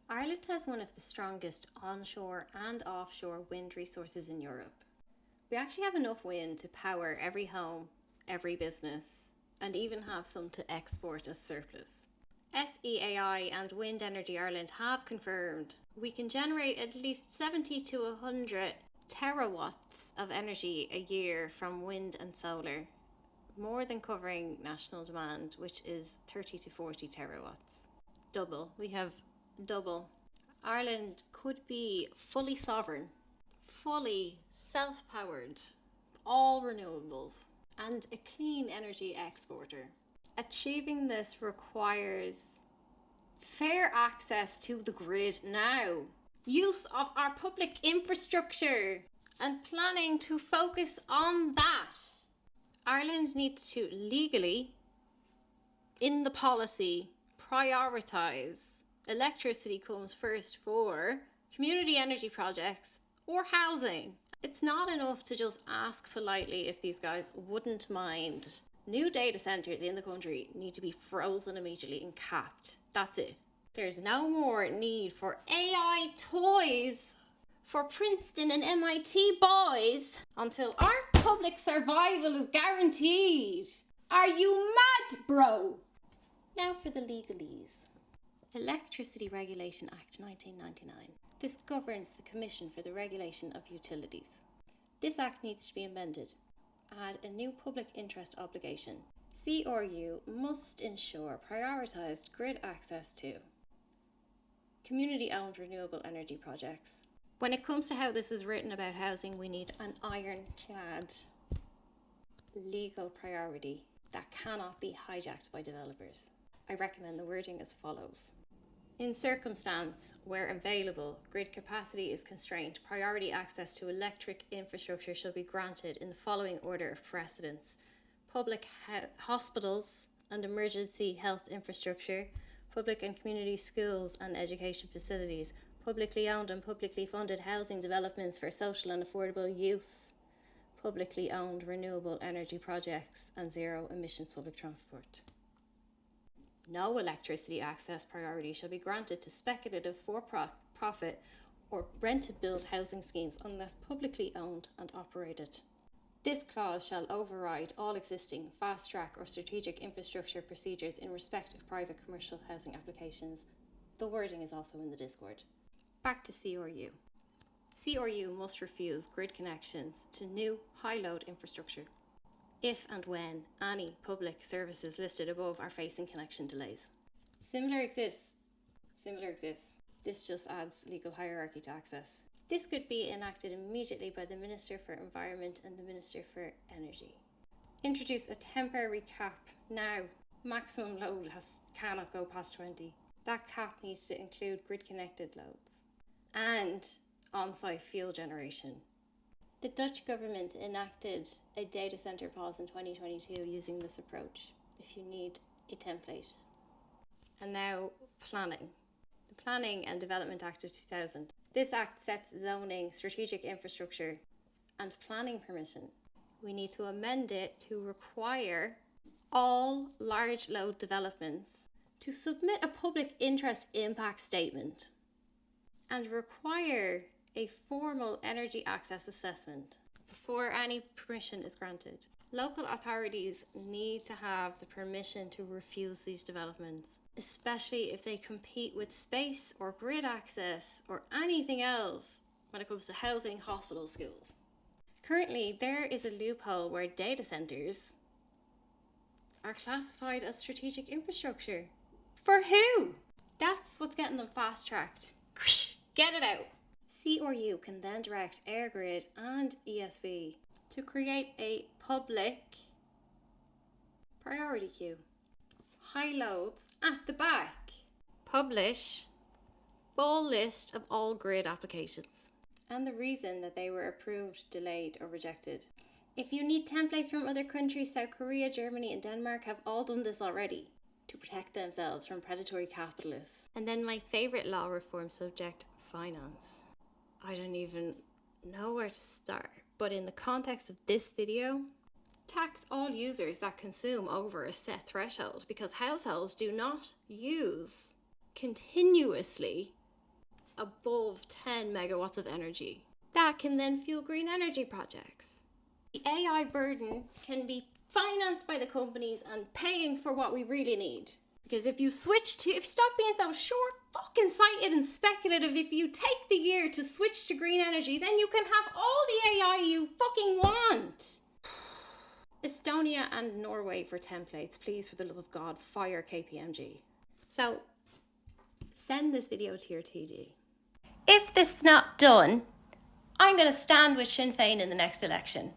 Ireland has one of the strongest onshore and offshore wind resources in Europe. We actually have enough wind to power every home, every business, and even have some to export as surplus. SEAI and Wind Energy Ireland have confirmed we can generate at least 70 to 100 terawatts of energy a year from wind and solar, more than covering national demand, which is 30 to 40 terawatts. Double. We have double. Ireland could be fully sovereign, fully self-powered, all renewables, and a clean energy exporter. Achieving this requires fair access to the grid now, use of our public infrastructure, and planning to focus on that. Ireland needs to legally, in the policy, prioritise electricity comes first for community energy projects or housing. It's not enough to just ask politely if these guys wouldn't mind. New data centres in the country need to be frozen immediately and capped. That's it. There's no more need for AI toys for Princeton and MIT boys until our public survival is guaranteed. Are you mad, bro? Now for the legalese. Electricity Regulation Act 1999. This governs the Commission for the Regulation of Utilities. This act needs to be amended. Add a new public interest obligation. CRU must ensure prioritised grid access to community-owned renewable energy projects. When it comes to how this is written about housing, we need an ironclad legal priority that cannot be hijacked by developers. I recommend the wording as follows. In circumstance where available grid capacity is constrained, priority access to electric infrastructure shall be granted in the following order of precedence. Public hospitals and emergency health infrastructure, public and community schools and education facilities, publicly owned and publicly funded housing developments for social and affordable use, publicly owned renewable energy projects, and zero emissions public transport. No electricity access priority shall be granted to speculative for-profit or rent-to-build housing schemes unless publicly owned and operated. This clause shall override all existing fast-track or strategic infrastructure procedures in respect of private commercial housing applications. The wording is also in the Discord. Back to CRU. CRU must refuse grid connections to new high-load infrastructure if and when any public services listed above are facing connection delays. Similar exists. This just adds legal hierarchy to access. This could be enacted immediately by the Minister for Environment and the Minister for Energy. Introduce a temporary cap now. Maximum load cannot go past 20. That cap needs to include grid-connected loads and on-site fuel generation. The Dutch government enacted a data centre pause in 2022 using this approach, if you need a template. And now, planning. The Planning and Development Act of 2000. This act sets zoning, strategic infrastructure, and planning permission. We need to amend it to require all large load developments to submit a public interest impact statement and require a formal energy access assessment before any permission is granted. Local authorities need to have the permission to refuse these developments, especially if they compete with space or grid access or anything else when it comes to housing, hospitals, schools. Currently, there is a loophole where data centres are classified as strategic infrastructure. For who? That's what's getting them fast-tracked. Get it out. CRU can then direct EirGrid and ESB to create a public priority queue. High loads at the back. Publish full list of all grid applications and the reason that they were approved, delayed or rejected. If you need templates from other countries, South Korea, Germany and Denmark have all done this already to protect themselves from predatory capitalists. And then my favourite law reform subject, finance. I don't even know where to start, but in the context of this video, tax all users that consume over a set threshold because households do not use continuously above 10 megawatts of energy. That can then fuel green energy projects. The AI burden can be financed by the companies and paying for what we really need. Because if you stop being so short-fucking-sighted and speculative, if you take the year to switch to green energy, then you can have all the AI you fucking want. Estonia and Norway for templates. Please, for the love of God, fire KPMG. So, send this video to your TD. If this is not done, I'm going to stand with Sinn Féin in the next election.